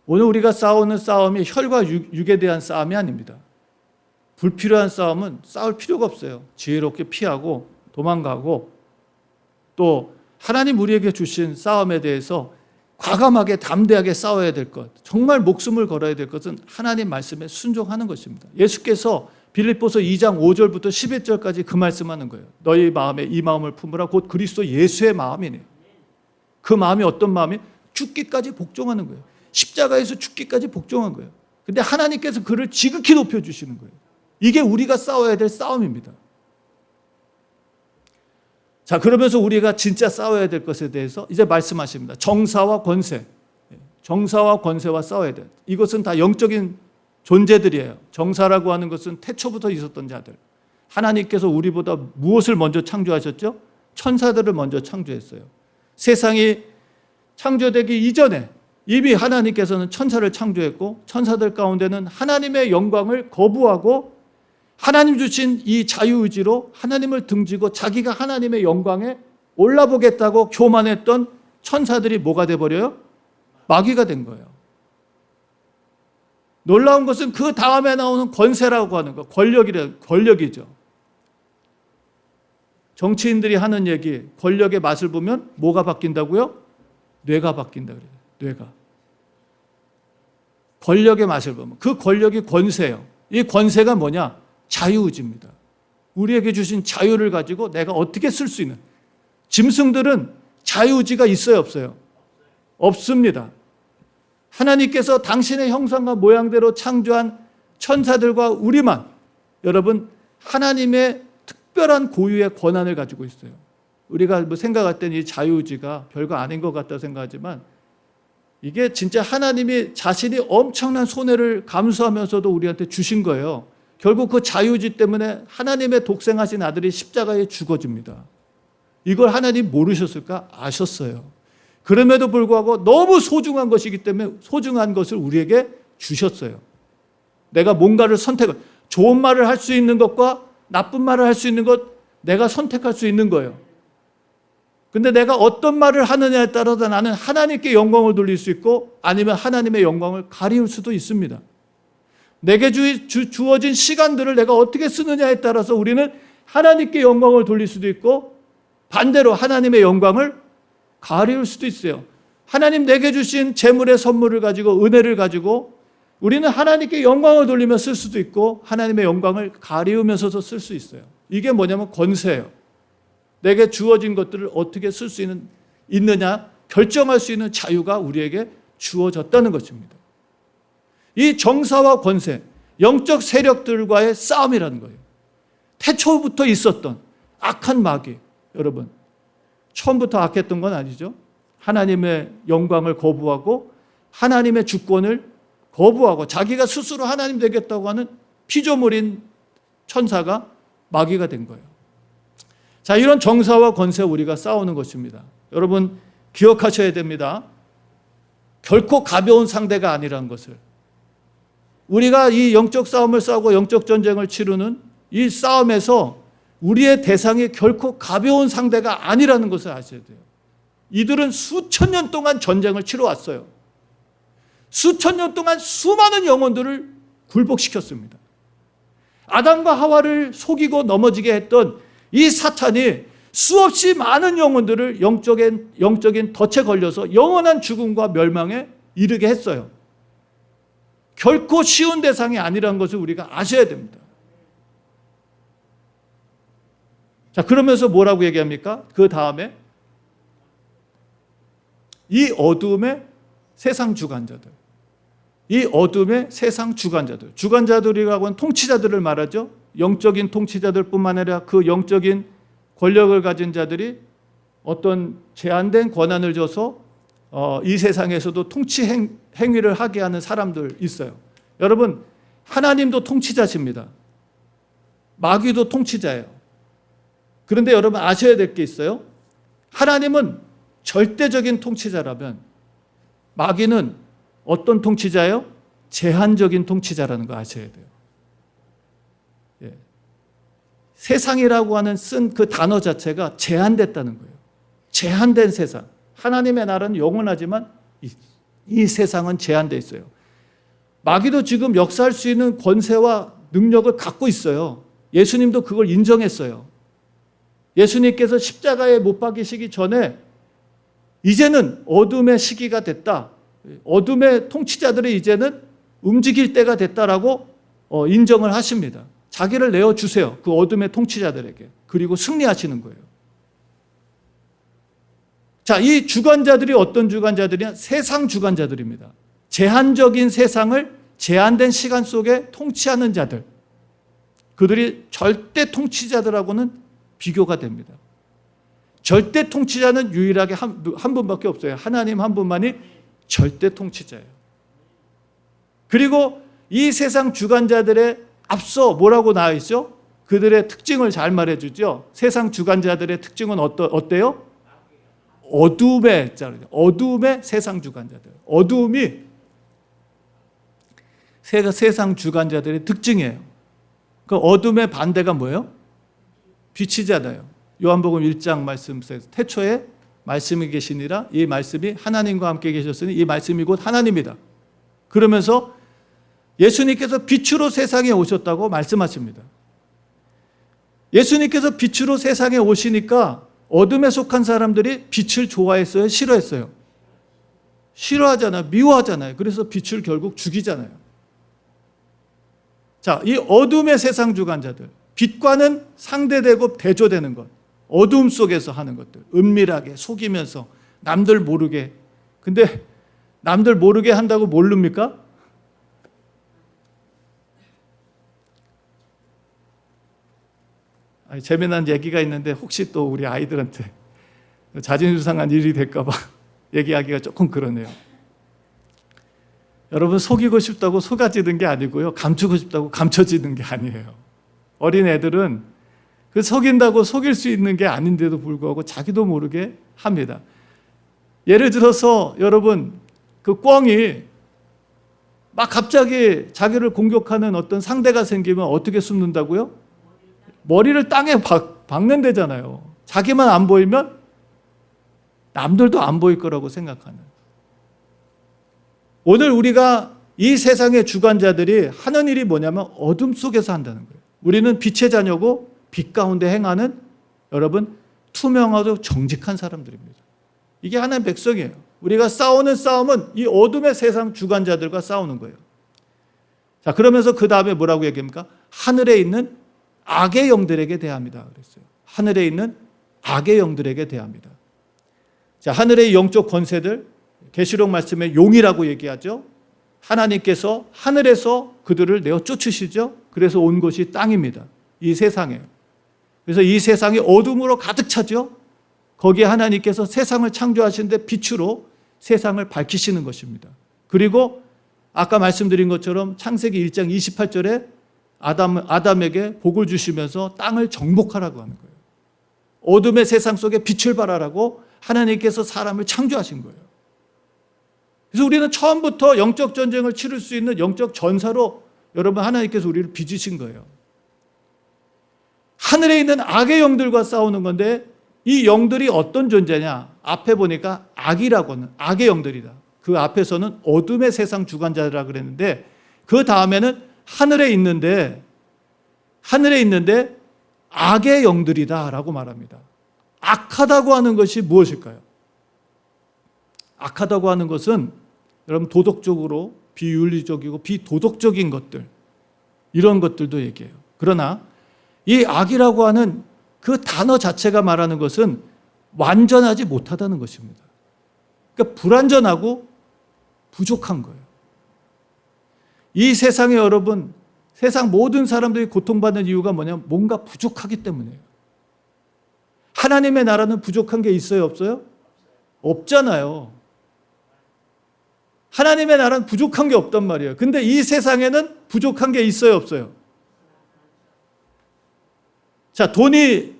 오늘 우리가 싸우는 싸움이 혈과 육에 대한 싸움이 아닙니다. 불필요한 싸움은 싸울 필요가 없어요. 지혜롭게 피하고 도망가고, 또 하나님 우리에게 주신 싸움에 대해서 과감하게 담대하게 싸워야 될 것, 정말 목숨을 걸어야 될 것은 하나님 말씀에 순종하는 것입니다. 예수께서 빌립보서 2장 5절부터 11절까지 그 말씀하는 거예요. 너희 마음에 이 마음을 품으라. 곧 그리스도 예수의 마음이네요. 그 마음이 어떤 마음이? 죽기까지 복종하는 거예요. 십자가에서 죽기까지 복종한 거예요. 근데 하나님께서 그를 지극히 높여주시는 거예요. 이게 우리가 싸워야 될 싸움입니다. 자, 그러면서 우리가 진짜 싸워야 될 것에 대해서 이제 말씀하십니다. 정사와 권세. 정사와 권세와 싸워야 돼. 이것은 다 영적인 존재들이에요. 정사라고 하는 것은 태초부터 있었던 자들. 하나님께서 우리보다 무엇을 먼저 창조하셨죠? 천사들을 먼저 창조했어요. 세상이 창조되기 이전에 이미 하나님께서는 천사를 창조했고, 천사들 가운데는 하나님의 영광을 거부하고 하나님 주신 이 자유의지로 하나님을 등지고 자기가 하나님의 영광에 올라보겠다고 교만했던 천사들이 뭐가 돼버려요? 마귀가 된 거예요. 놀라운 것은 그 다음에 나오는 권세라고 하는 거, 권력이죠. 정치인들이 하는 얘기, 권력의 맛을 보면 뭐가 바뀐다고요? 뇌가 바뀐다 그래요. 뇌가. 권력의 맛을 보면 그 권력이 권세예요. 이 권세가 뭐냐? 자유의지입니다. 우리에게 주신 자유를 가지고 내가 어떻게 쓸 수 있는. 짐승들은 자유의지가 있어요, 없어요? 없습니다. 하나님께서 당신의 형상과 모양대로 창조한 천사들과 우리만, 여러분, 하나님의 특별한 고유의 권한을 가지고 있어요. 우리가 뭐 생각할 때는 이 자유의지가 별거 아닌 것 같다 생각하지만, 이게 진짜 하나님이 자신이 엄청난 손해를 감수하면서도 우리한테 주신 거예요. 결국 그 자유의지 때문에 하나님의 독생하신 아들이 십자가에 죽어집니다. 이걸 하나님 모르셨을까? 아셨어요. 그럼에도 불구하고 너무 소중한 것이기 때문에 소중한 것을 우리에게 주셨어요. 내가 뭔가를 좋은 말을 할 수 있는 것과 나쁜 말을 할 수 있는 것, 내가 선택할 수 있는 거예요. 근데 내가 어떤 말을 하느냐에 따라서 나는 하나님께 영광을 돌릴 수 있고, 아니면 하나님의 영광을 가리울 수도 있습니다. 내게 주어진 시간들을 내가 어떻게 쓰느냐에 따라서 우리는 하나님께 영광을 돌릴 수도 있고, 반대로 하나님의 영광을 가리울 수도 있어요. 하나님 내게 주신 재물의 선물을 가지고, 은혜를 가지고 우리는 하나님께 영광을 돌리며 쓸 수도 있고 하나님의 영광을 가리우면서도 쓸 수 있어요. 이게 뭐냐면 권세예요. 내게 주어진 것들을 어떻게 쓸 수 있느냐 결정할 수 있는 자유가 우리에게 주어졌다는 것입니다. 이 정사와 권세, 영적 세력들과의 싸움이라는 거예요. 태초부터 있었던 악한 마귀, 여러분 처음부터 악했던 건 아니죠. 하나님의 영광을 거부하고 하나님의 주권을 거부하고 자기가 스스로 하나님 되겠다고 하는 피조물인 천사가 마귀가 된 거예요. 자, 이런 정사와 권세 우리가 싸우는 것입니다. 여러분 기억하셔야 됩니다. 결코 가벼운 상대가 아니라는 것을. 우리가 이 영적 싸움을 싸우고 영적 전쟁을 치르는 이 싸움에서 우리의 대상이 결코 가벼운 상대가 아니라는 것을 아셔야 돼요. 이들은 수천 년 동안 전쟁을 치러왔어요. 수천 년 동안 수많은 영혼들을 굴복시켰습니다. 아담과 하와를 속이고 넘어지게 했던 이 사탄이 수없이 많은 영혼들을 영적인 덫에 걸려서 영원한 죽음과 멸망에 이르게 했어요. 결코 쉬운 대상이 아니라는 것을 우리가 아셔야 됩니다. 자, 그러면서 뭐라고 얘기합니까? 그 다음에 이 어둠의 세상 주관자들, 이 어둠의 세상 주관자들, 주관자들이라고 하는 통치자들을 말하죠. 영적인 통치자들 뿐만 아니라 그 영적인 권력을 가진 자들이 어떤 제한된 권한을 줘서 이 세상에서도 통치 행위를 하게 하는 사람들 있어요. 여러분, 하나님도 통치자십니다. 마귀도 통치자예요. 그런데 여러분 아셔야 될 게 있어요. 하나님은 절대적인 통치자라면 마귀는 어떤 통치자예요? 제한적인 통치자라는 거 아셔야 돼요. 예. 세상이라고 하는 쓴 그 단어 자체가 제한됐다는 거예요. 제한된 세상. 하나님의 나라는 영원하지만 이 세상은 제한되어 있어요. 마귀도 지금 역사할 수 있는 권세와 능력을 갖고 있어요. 예수님도 그걸 인정했어요. 예수님께서 십자가에 못 박히시기 전에 이제는 어둠의 시기가 됐다. 어둠의 통치자들이 이제는 움직일 때가 됐다라고 인정을 하십니다. 자기를 내어주세요. 그 어둠의 통치자들에게. 그리고 승리하시는 거예요. 자, 이 주관자들이 어떤 주관자들이냐? 세상 주관자들입니다. 제한적인 세상을 제한된 시간 속에 통치하는 자들. 그들이 절대 통치자들하고는 비교가 됩니다. 절대 통치자는 유일하게 한 분밖에 없어요. 하나님 한 분만이 절대 통치자예요. 그리고 이 세상 주관자들의 앞서 뭐라고 나와 있죠? 그들의 특징을 잘 말해주죠. 세상 주관자들의 특징은 어때요? 어둠의 세상 주관자들. 어둠이 세상 주관자들의 특징이에요. 그 어둠의 반대가 뭐예요? 빛이잖아요. 요한복음 1장 말씀에서 태초에 말씀이 계시니라. 이 말씀이 하나님과 함께 계셨으니 이 말씀이 곧 하나님이다. 그러면서 예수님께서 빛으로 세상에 오셨다고 말씀하십니다. 예수님께서 빛으로 세상에 오시니까 어둠에 속한 사람들이 빛을 좋아했어요? 싫어했어요? 싫어하잖아요. 미워하잖아요. 그래서 빛을 결국 죽이잖아요. 자, 이 어둠의 세상 주관자들, 빛과는 상대되고 대조되는 것, 어둠 속에서 하는 것들, 은밀하게 속이면서 남들 모르게. 근데 남들 모르게 한다고 모릅니까? 재미난 얘기가 있는데 혹시 또 우리 아이들한테 자존심 상한 일이 될까 봐 얘기하기가 조금 그러네요. 여러분, 속이고 싶다고 속아지는 게 아니고요. 감추고 싶다고 감춰지는 게 아니에요. 어린 애들은 그 속인다고 속일 수 있는 게 아닌데도 불구하고 자기도 모르게 합니다. 예를 들어서 여러분, 그 꿩이 막 갑자기 자기를 공격하는 어떤 상대가 생기면 어떻게 숨는다고요? 머리를 땅에 박는다잖아요. 자기만 안 보이면 남들도 안 보일 거라고 생각하는. 오늘 우리가 이 세상의 주관자들이 하는 일이 뭐냐면 어둠 속에서 한다는 거예요. 우리는 빛의 자녀고 빛 가운데 행하는, 여러분, 투명하고 정직한 사람들입니다. 이게 하나님의 백성이에요. 우리가 싸우는 싸움은 이 어둠의 세상 주관자들과 싸우는 거예요. 자, 그러면서 그 다음에 뭐라고 얘기합니까? 하늘에 있는 악의 영들에게 대합니다. 그랬어요. 하늘에 있는 악의 영들에게 대합니다. 자, 하늘의 영적 권세들, 계시록 말씀에 용이라고 얘기하죠. 하나님께서 하늘에서 그들을 내어 쫓으시죠. 그래서 온 것이 땅입니다. 이 세상에. 그래서 이 세상이 어둠으로 가득 차죠. 거기에 하나님께서 세상을 창조하시는데 빛으로 세상을 밝히시는 것입니다. 그리고 아까 말씀드린 것처럼 창세기 1장 28절에 아담에게 복을 주시면서 땅을 정복하라고 하는 거예요. 어둠의 세상 속에 빛을 발하라고 하나님께서 사람을 창조하신 거예요. 그래서 우리는 처음부터 영적 전쟁을 치를 수 있는 영적 전사로 여러분 하나님께서 우리를 빚으신 거예요. 하늘에 있는 악의 영들과 싸우는 건데 이 영들이 어떤 존재냐? 앞에 보니까 악이라고는 악의 영들이다. 그 앞에서는 어둠의 세상 주관자라 그랬는데 그 다음에는 하늘에 있는데 악의 영들이다라고 말합니다. 악하다고 하는 것이 무엇일까요? 악하다고 하는 것은 여러분 도덕적으로 비윤리적이고 비도덕적인 것들 이런 것들도 얘기해요. 그러나 이 악이라고 하는 그 단어 자체가 말하는 것은 완전하지 못하다는 것입니다. 그러니까 불완전하고 부족한 거예요. 이 세상에 여러분 세상 모든 사람들이 고통받는 이유가 뭐냐면 뭔가 부족하기 때문이에요. 하나님의 나라는 부족한 게 있어요, 없어요? 없잖아요. 하나님의 나라는 부족한 게 없단 말이에요. 근데 이 세상에는 부족한 게 있어요, 없어요? 자, 돈이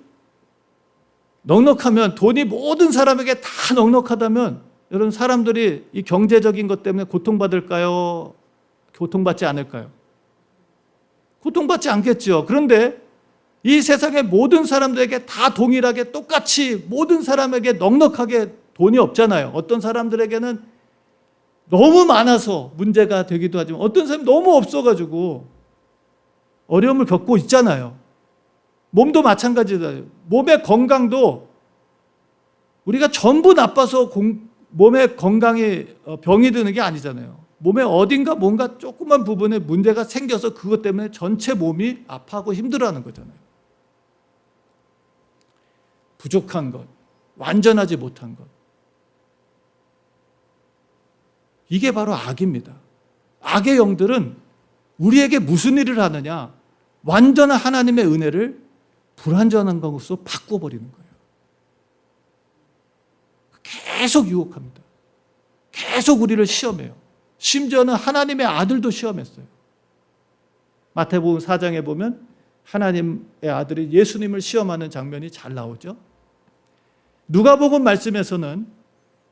넉넉하면, 돈이 모든 사람에게 다 넉넉하다면 여러분 사람들이 이 경제적인 것 때문에 고통받을까요? 고통받지 않을까요? 고통받지 않겠죠. 그런데 이 세상의 모든 사람들에게 다 동일하게 똑같이 모든 사람에게 넉넉하게 돈이 없잖아요. 어떤 사람들에게는 너무 많아서 문제가 되기도 하지만 어떤 사람이 너무 없어가지고 어려움을 겪고 있잖아요. 몸도 마찬가지다. 몸의 건강도 우리가 전부 나빠서 몸의 건강이 병이 드는 게 아니잖아요. 몸에 어딘가 뭔가 조그만 부분에 문제가 생겨서 그것 때문에 전체 몸이 아파하고 힘들어하는 거잖아요. 부족한 것, 완전하지 못한 것. 이게 바로 악입니다. 악의 영들은 우리에게 무슨 일을 하느냐? 완전한 하나님의 은혜를 불완전한 것으로 바꿔버리는 거예요. 계속 유혹합니다. 계속 우리를 시험해요. 심지어는 하나님의 아들도 시험했어요. 마태복음 4장에 보면 하나님의 아들이 예수님을 시험하는 장면이 잘 나오죠. 누가복음 말씀에서는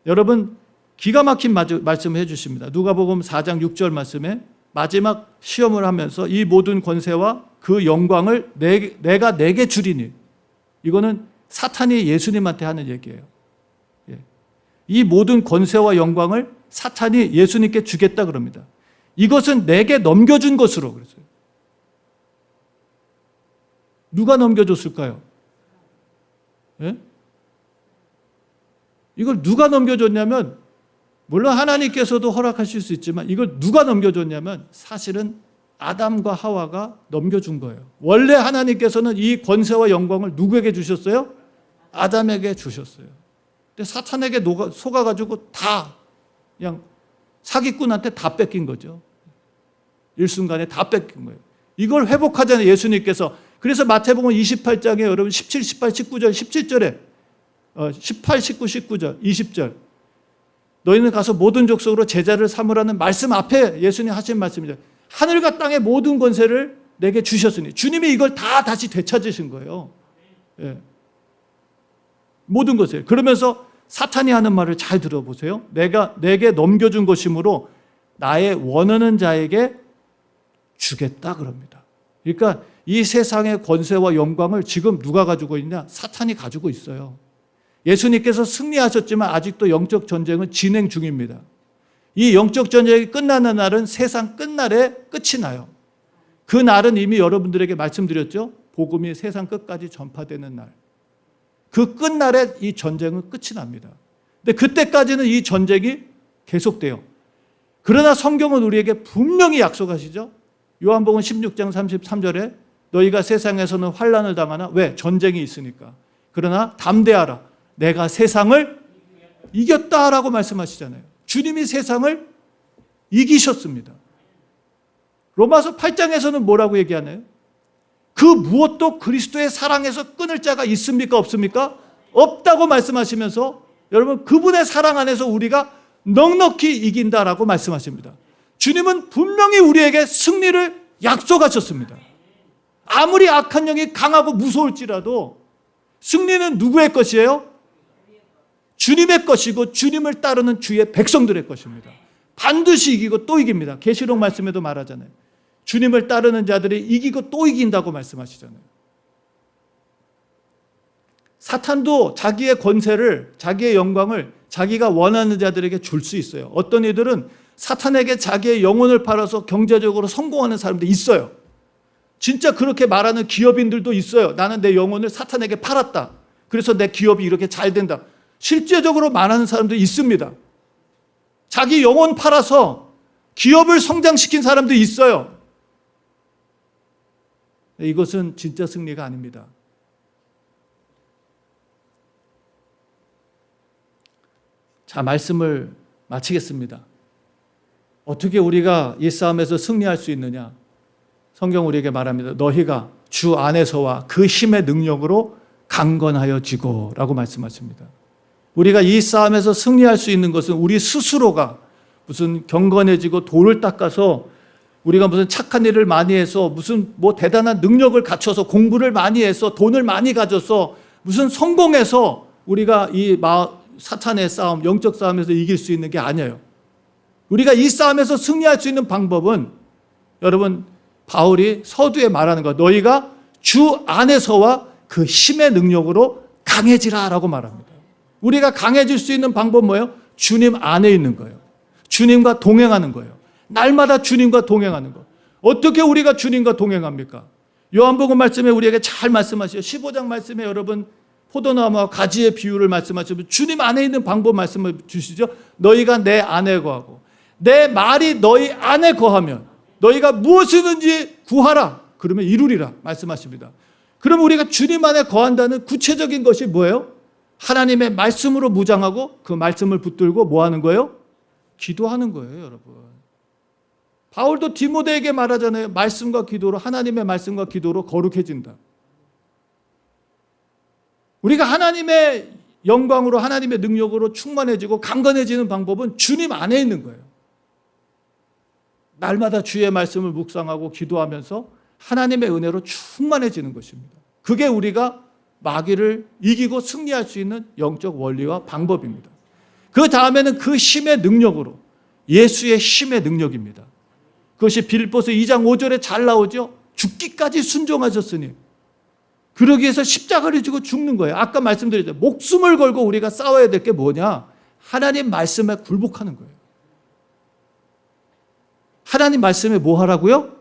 여러분 기가 막힌 말씀을 해주십니다. 누가복음 4장 6절 말씀에 마지막 시험을 하면서 이 모든 권세와 그 영광을 내가 내게 주리니, 이거는 사탄이 예수님한테 하는 얘기예요. 이 모든 권세와 영광을 사탄이 예수님께 주겠다 그럽니다. 이것은 내게 넘겨준 것으로 그랬어요. 누가 넘겨줬을까요? 예? 이걸 누가 넘겨줬냐면, 물론 하나님께서도 허락하실 수 있지만 이걸 누가 넘겨줬냐면 사실은 아담과 하와가 넘겨준 거예요. 원래 하나님께서는 이 권세와 영광을 누구에게 주셨어요? 아담에게 주셨어요. 근데 사탄에게 속아가지고 다 그냥 사기꾼한테 다 뺏긴 거죠. 일순간에 다 뺏긴 거예요. 이걸 회복하자는 예수님께서. 그래서 마태복음 28장에 여러분 17, 18, 19절, 17절에 18, 19, 19절, 20절 너희는 가서 모든 족속으로 제자를 삼으라는 말씀 앞에 예수님 하신 말씀이죠. 하늘과 땅의 모든 권세를 내게 주셨으니, 주님이 이걸 다 다시 되찾으신 거예요. 예. 모든 것을. 그러면서 사탄이 하는 말을 잘 들어보세요. 내게 넘겨준 것이므로 나의 원하는 자에게 주겠다 그럽니다. 그러니까 이 세상의 권세와 영광을 지금 누가 가지고 있냐? 사탄이 가지고 있어요. 예수님께서 승리하셨지만 아직도 영적 전쟁은 진행 중입니다. 이 영적 전쟁이 끝나는 날은 세상 끝날에 끝이 나요. 그 날은 이미 여러분들에게 말씀드렸죠. 복음이 세상 끝까지 전파되는 날. 그 끝날에 이 전쟁은 끝이 납니다. 근데 그때까지는 이 전쟁이 계속돼요. 그러나 성경은 우리에게 분명히 약속하시죠. 요한복음 16장 33절에 너희가 세상에서는 환난을 당하나 왜? 전쟁이 있으니까. 그러나 담대하라. 내가 세상을 이겼다라고 말씀하시잖아요. 주님이 세상을 이기셨습니다. 로마서 8장에서는 뭐라고 얘기하나요? 그 무엇도 그리스도의 사랑에서 끊을 자가 있습니까? 없습니까? 없다고 말씀하시면서 여러분 그분의 사랑 안에서 우리가 넉넉히 이긴다라고 말씀하십니다. 주님은 분명히 우리에게 승리를 약속하셨습니다. 아무리 악한 영이 강하고 무서울지라도 승리는 누구의 것이에요? 주님의 것이고 주님을 따르는 주의 백성들의 것입니다. 반드시 이기고 또 이깁니다. 계시록 말씀에도 말하잖아요. 주님을 따르는 자들이 이기고 또 이긴다고 말씀하시잖아요. 사탄도 자기의 권세를, 자기의 영광을 자기가 원하는 자들에게 줄 수 있어요. 어떤 이들은 사탄에게 자기의 영혼을 팔아서 경제적으로 성공하는 사람들이 있어요. 진짜 그렇게 말하는 기업인들도 있어요. 나는 내 영혼을 사탄에게 팔았다. 그래서 내 기업이 이렇게 잘 된다. 실제적으로 말하는 사람들이 있습니다. 자기 영혼 팔아서 기업을 성장시킨 사람도 있어요. 이것은 진짜 승리가 아닙니다. 자, 말씀을 마치겠습니다. 어떻게 우리가 이 싸움에서 승리할 수 있느냐? 성경 우리에게 말합니다. 너희가 주 안에서와 그 힘의 능력으로 강건하여지고 라고 말씀하십니다. 우리가 이 싸움에서 승리할 수 있는 것은 우리 스스로가 무슨 경건해지고 돌을 닦아서 우리가 무슨 착한 일을 많이 해서 무슨 뭐 대단한 능력을 갖춰서 공부를 많이 해서 돈을 많이 가져서 무슨 성공해서 우리가 이 사탄의 싸움, 영적 싸움에서 이길 수 있는 게 아니에요. 우리가 이 싸움에서 승리할 수 있는 방법은 여러분 바울이 서두에 말하는 것, 너희가 주 안에서와 그 힘의 능력으로 강해지라 라고 말합니다. 우리가 강해질 수 있는 방법은 뭐예요? 주님 안에 있는 거예요. 주님과 동행하는 거예요. 날마다 주님과 동행하는 거. 어떻게 우리가 주님과 동행합니까? 요한복음 말씀에 우리에게 잘 말씀하시죠. 15장 말씀에 여러분 포도나무와 가지의 비유를 말씀하시면 주님 안에 있는 방법 말씀을 주시죠. 너희가 내 안에 거하고 내 말이 너희 안에 거하면 너희가 무엇이든지 구하라. 그러면 이루리라 말씀하십니다. 그럼 우리가 주님 안에 거한다는 구체적인 것이 뭐예요? 하나님의 말씀으로 무장하고 그 말씀을 붙들고 뭐 하는 거예요? 기도하는 거예요, 여러분. 바울도 디모데에게 말하잖아요. 말씀과 기도로, 하나님의 말씀과 기도로 거룩해진다. 우리가 하나님의 영광으로, 하나님의 능력으로 충만해지고 강건해지는 방법은 주님 안에 있는 거예요. 날마다 주의 말씀을 묵상하고 기도하면서 하나님의 은혜로 충만해지는 것입니다. 그게 우리가 마귀를 이기고 승리할 수 있는 영적 원리와 방법입니다. 그 다음에는 그 힘의 능력으로, 예수의 힘의 능력입니다. 그것이 빌립보서 2장 5절에 잘 나오죠. 죽기까지 순종하셨으니 그러기 위해서 십자가를 지고 죽는 거예요. 아까 말씀드렸죠. 목숨을 걸고 우리가 싸워야 될 게 뭐냐? 하나님 말씀에 굴복하는 거예요. 하나님 말씀에 뭐 하라고요?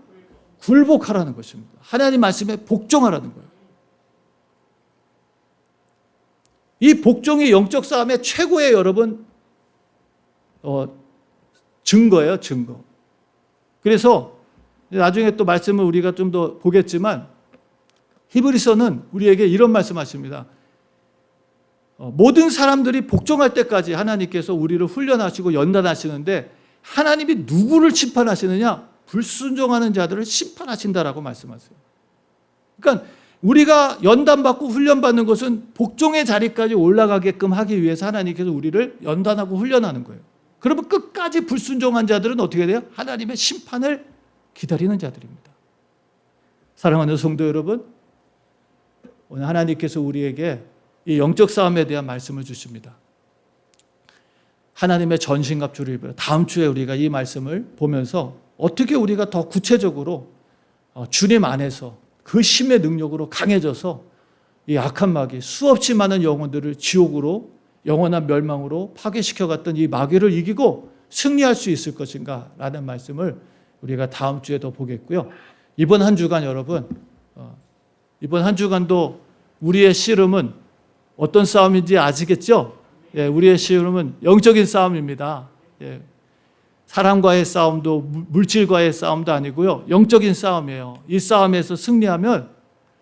굴복하라는 것입니다. 하나님 말씀에 복종하라는 거예요. 이 복종이 영적 싸움의 최고의 여러분 증거예요, 증거. 그래서 나중에 또 말씀을 우리가 좀 더 보겠지만 히브리서는 우리에게 이런 말씀하십니다. 모든 사람들이 복종할 때까지 하나님께서 우리를 훈련하시고 연단하시는데 하나님이 누구를 심판하시느냐? 불순종하는 자들을 심판하신다라고 말씀하세요. 그러니까 우리가 연단받고 훈련받는 것은 복종의 자리까지 올라가게끔 하기 위해서 하나님께서 우리를 연단하고 훈련하는 거예요. 그러면 끝까지 불순종한 자들은 어떻게 돼요? 하나님의 심판을 기다리는 자들입니다. 사랑하는 성도 여러분, 오늘 하나님께서 우리에게 이 영적 싸움에 대한 말씀을 주십니다. 하나님의 전신갑주를 입어요. 다음 주에 우리가 이 말씀을 보면서 어떻게 우리가 더 구체적으로 주님 안에서 그 힘의 능력으로 강해져서 이 악한 마귀, 수없이 많은 영혼들을 지옥으로, 영원한 멸망으로 파괴시켜갔던 이 마귀를 이기고 승리할 수 있을 것인가 라는 말씀을 우리가 다음 주에 더 보겠고요. 이번 한 주간 여러분, 이번 한 주간도 우리의 씨름은 어떤 싸움인지 아시겠죠? 예, 우리의 시험은 영적인 싸움입니다. 예, 사람과의 싸움도 물질과의 싸움도 아니고요. 영적인 싸움이에요. 이 싸움에서 승리하면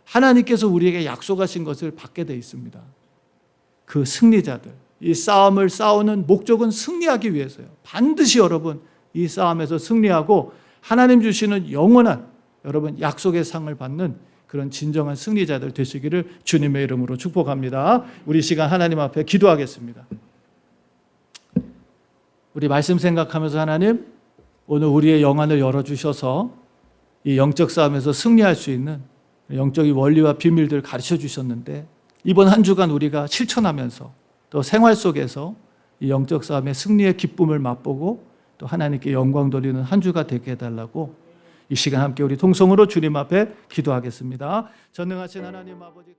하나님께서 우리에게 약속하신 것을 받게 돼 있습니다. 그 승리자들, 이 싸움을 싸우는 목적은 승리하기 위해서요. 반드시 여러분 이 싸움에서 승리하고 하나님 주시는 영원한 여러분 약속의 상을 받는 그런 진정한 승리자들 되시기를 주님의 이름으로 축복합니다. 우리 시간 하나님 앞에 기도하겠습니다. 우리 말씀 생각하면서 하나님 오늘 우리의 영안을 열어주셔서 이 영적 싸움에서 승리할 수 있는 영적인 원리와 비밀들을 가르쳐 주셨는데 이번 한 주간 우리가 실천하면서 또 생활 속에서 이 영적 싸움의 승리의 기쁨을 맛보고 또 하나님께 영광 돌리는 한 주가 되게 해달라고 이 시간 함께 우리 통성으로 주님 앞에 기도하겠습니다. 전능하신 하나님 아버지